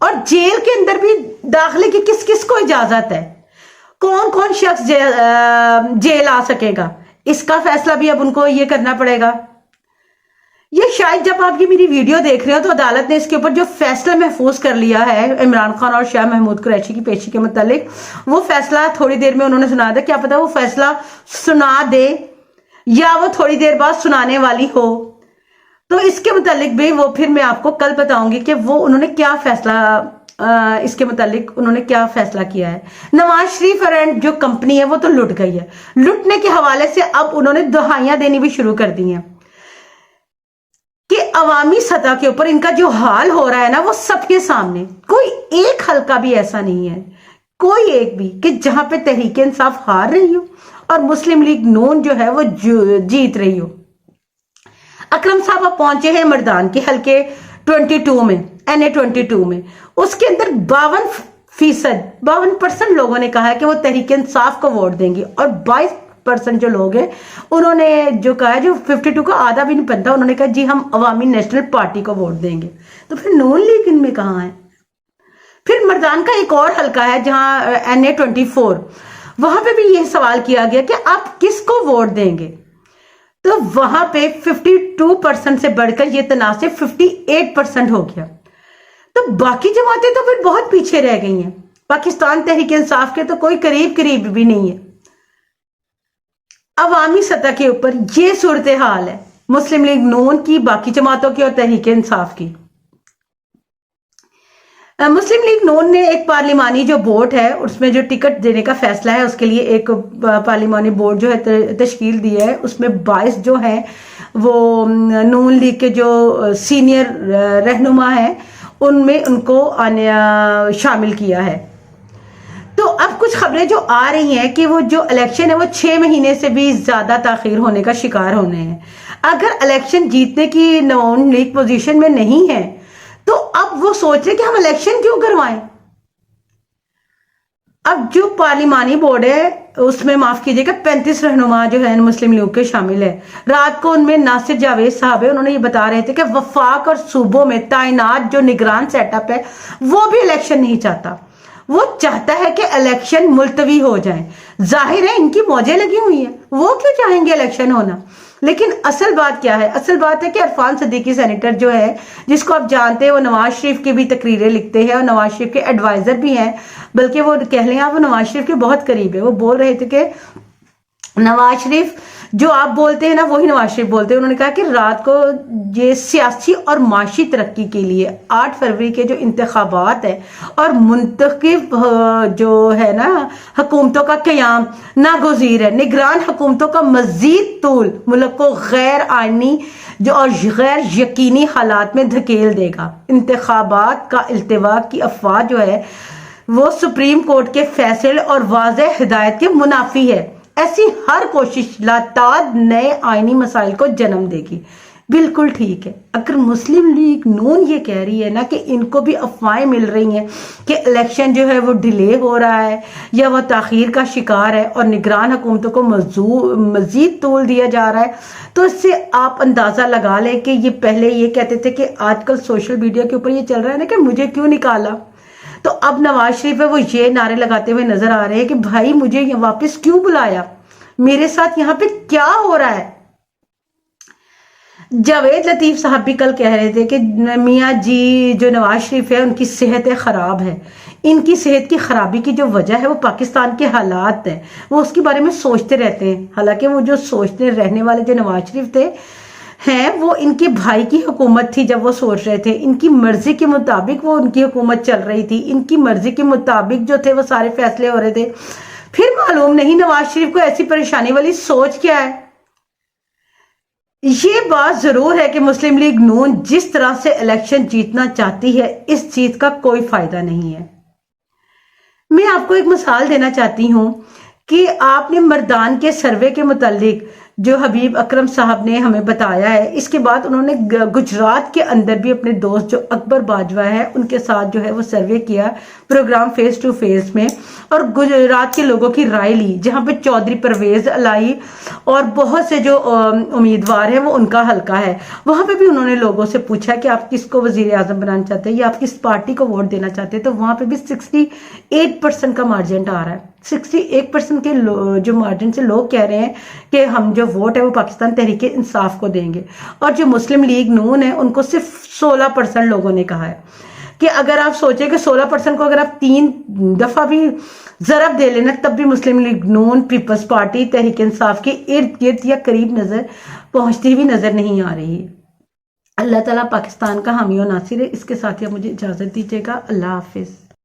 اور جیل کے اندر بھی داخلے کی کس کس کو اجازت ہے، کون کون شخص جیل آ سکے گا، اس کا فیصلہ بھی اب ان کو یہ کرنا پڑے گا۔ یہ شاید جب آپ یہ میری ویڈیو دیکھ رہے ہو تو عدالت نے اس کے اوپر جو فیصلہ محفوظ کر لیا ہے عمران خان اور شاہ محمود قریشی کی پیشی کے متعلق، وہ فیصلہ تھوڑی دیر میں انہوں نے سنا دیا، کیا پتا وہ فیصلہ سنا دے یا وہ تھوڑی دیر بعد سنانے والی ہو، تو اس کے متعلق بھی وہ پھر میں آپ کو کل بتاؤں گی کہ وہ انہوں نے کیا فیصلہ اس کے متعلق انہوں نے کیا فیصلہ کیا ہے۔ نواز شریف اینڈ جو کمپنی ہے وہ تو لٹ گئی ہے، لٹنے کے حوالے سے اب انہوں نے دہائیاں دینی بھی شروع کر دی ہیں کہ عوامی سطح کے اوپر ان کا جو حال ہو رہا ہے نا وہ سب کے سامنے، کوئی ایک حلقہ بھی ایسا نہیں ہے، کوئی ایک بھی کہ جہاں پہ تحریک انصاف ہار رہی ہو اور مسلم لیگ نون جو ہے وہ جیت رہی ہو۔ اکرم صاحب اب پہنچے ہیں مردان کے حلقے 22 میں، NA 22 میں، اس کے اندر 52% لوگوں نے کہا ہے کہ وہ تحریک انصاف کو ووٹ دیں گے، اور 22% جو لوگ ہیں انہوں نے جو کہا ہے، جو 52 کا آدھا بھی نہیں بنتا، انہوں نے کہا جی ہم عوامی نیشنل پارٹی کو ووٹ دیں گے۔ تو پھر نون لیگ ان میں کہاں ہے؟ پھر مردان کا ایک اور حلقہ ہے جہاں NA 24، وہاں پہ بھی یہ سوال کیا گیا کہ آپ کس کو ووٹ دیں گے، تو وہاں پہ 52% سے بڑھ کر یہ تناسب 58% ہو گیا۔ تو باقی جماعتیں تو پھر بہت پیچھے رہ گئی ہیں، پاکستان تحریک انصاف کے تو کوئی قریب بھی نہیں ہے۔ عوامی سطح کے اوپر یہ صورتحال ہے مسلم لیگ نون کی، باقی جماعتوں کی اور تحریک انصاف کی۔ مسلم لیگ نون نے ایک پارلیمانی جو بورڈ ہے اس میں جو ٹکٹ دینے کا فیصلہ ہے، اس کے لیے ایک پارلیمانی بورڈ جو ہے تشکیل دی ہے، اس میں 22 جو ہیں وہ نون لیگ کے جو سینئر رہنما ہیں ان میں ان کو شامل کیا ہے۔ تو اب کچھ خبریں جو آ رہی ہیں کہ وہ جو الیکشن ہے وہ 6 مہینے سے بھی زیادہ تاخیر ہونے کا شکار ہونے ہیں۔ اگر الیکشن جیتنے کی نون لیگ پوزیشن میں نہیں ہے تو اب وہ سوچ رہے کہ ہم الیکشن کیوں کروائیں۔ اب جو پارلیمانی بورڈ ہے اس میں معاف کیجئے گا 35 رہنما جو ہے مسلم لیگ کے شامل ہے۔ رات کو ان میں ناصر جاوید صاحب ہے، انہوں نے یہ بتا رہے تھے کہ وفاق اور صوبوں میں تعینات جو نگران سیٹ اپ ہے وہ بھی الیکشن نہیں چاہتا، وہ چاہتا ہے کہ الیکشن ملتوی ہو جائیں۔ ظاہر ہے ان کی موجیں لگی ہوئی ہیں، وہ کیوں چاہیں گے الیکشن ہونا؟ لیکن اصل بات کیا ہے؟ اصل بات ہے کہ عرفان صدیقی سینیٹر جو ہے، جس کو آپ جانتے ہیں وہ نواز شریف کی بھی تقریریں لکھتے ہیں اور نواز شریف کے ایڈوائزر بھی ہیں، بلکہ وہ کہہ لیں آپ وہ نواز شریف کے بہت قریب ہے۔ وہ بول رہے تھے کہ نواز شریف جو آپ بولتے ہیں نا وہی نواز شریف بولتے ہیں۔ انہوں نے کہا کہ رات کو یہ سیاسی اور معاشی ترقی کے لیے 8 فروری کے جو انتخابات ہیں اور منتخب جو ہے نا حکومتوں کا قیام ناگزیر ہے، نگران حکومتوں کا مزید طول ملک کو غیر آئینی اور غیر یقینی حالات میں دھکیل دے گا۔ انتخابات کا التوا کی افواہ جو ہے وہ سپریم کورٹ کے فیصلے اور واضح ہدایت کے منافی ہے۔ ایسی ہر کوشش لاتعداد نئے آئینی مسائل کو جنم دے گی۔ بالکل ٹھیک ہے، اگر مسلم لیگ نون یہ کہہ رہی ہے نا کہ ان کو بھی افواہیں مل رہی ہیں کہ الیکشن جو ہے وہ ڈیلے ہو رہا ہے یا وہ تاخیر کا شکار ہے اور نگران حکومتوں کو مزید طول دیا جا رہا ہے، تو اس سے آپ اندازہ لگا لیں کہ یہ پہلے یہ کہتے تھے کہ آج کل سوشل میڈیا کے اوپر یہ چل رہا ہے نا کہ مجھے کیوں نکالا، تو اب نواز شریف ہے وہ یہ نعرے لگاتے ہوئے نظر آ رہے ہیں کہ بھائی مجھے واپس کیوں بلایا، میرے ساتھ یہاں پہ کیا ہو رہا ہے۔ جاوید لطیف صاحب بھی کل کہہ رہے تھے کہ میاں جی جو نواز شریف ہے ان کی صحت خراب ہے، ان کی صحت کی خرابی کی جو وجہ ہے وہ پاکستان کے حالات ہیں، وہ اس کے بارے میں سوچتے رہتے ہیں۔ حالانکہ وہ جو سوچتے رہنے والے جو نواز شریف تھے ہیں وہ ان کے بھائی کی حکومت تھی، جب وہ سوچ رہے تھے ان کی مرضی کے مطابق وہ ان کی حکومت چل رہی تھی، ان کی مرضی کے مطابق جو تھے وہ سارے فیصلے ہو رہے تھے۔ پھر معلوم نہیں نواز شریف کو ایسی پریشانی والی سوچ کیا ہے۔ یہ بات ضرور ہے کہ مسلم لیگ نون جس طرح سے الیکشن جیتنا چاہتی ہے اس جیت کا کوئی فائدہ نہیں ہے۔ میں آپ کو ایک مثال دینا چاہتی ہوں کہ آپ نے مردان کے سروے کے متعلق جو حبیب اکرم صاحب نے ہمیں بتایا ہے. اس کے بعد انہوں نے گجرات کے اندر بھی اپنے دوست جو اکبر باجوہ ہے ان کے ساتھ جو ہے وہ سروے کیا پروگرام فیس ٹو فیس میں, اور گجرات کے لوگوں کی رائے لی, جہاں پہ چودھری پرویز الائی اور بہت سے جو امیدوار ہیں وہ ان کا حلقہ ہے. وہاں پہ بھی انہوں نے لوگوں سے پوچھا کہ آپ کس کو وزیر اعظم بنانا چاہتے ہیں یا آپ کس پارٹی کو ووٹ دینا چاہتے ہیں, تو وہاں پہ بھی 68% کا مارجن آ رہا ہے. 68% کے جو مارجن سے لوگ کہہ رہے ہیں کہ ہم جو ووٹ ہے وہ پاکستان تحریک انصاف کو دیں گے, اور جو مسلم لیگ نون ہے ان کو صرف 16% لوگوں نے کہا ہے. کہ اگر آپ سوچیں کہ 16% کو اگر آپ 3 دفعہ بھی ضرب دے لینا تب بھی مسلم لیگ نون, پیپلز پارٹی, تحریک انصاف کے ارد گرد یا قریب پہنچتی بھی نظر نہیں آ رہی ہے. اللہ تعالیٰ پاکستان کا حامی و ناصر ہے. اس کے ساتھ ہی مجھے اجازت دیجیے گا. اللہ حافظ.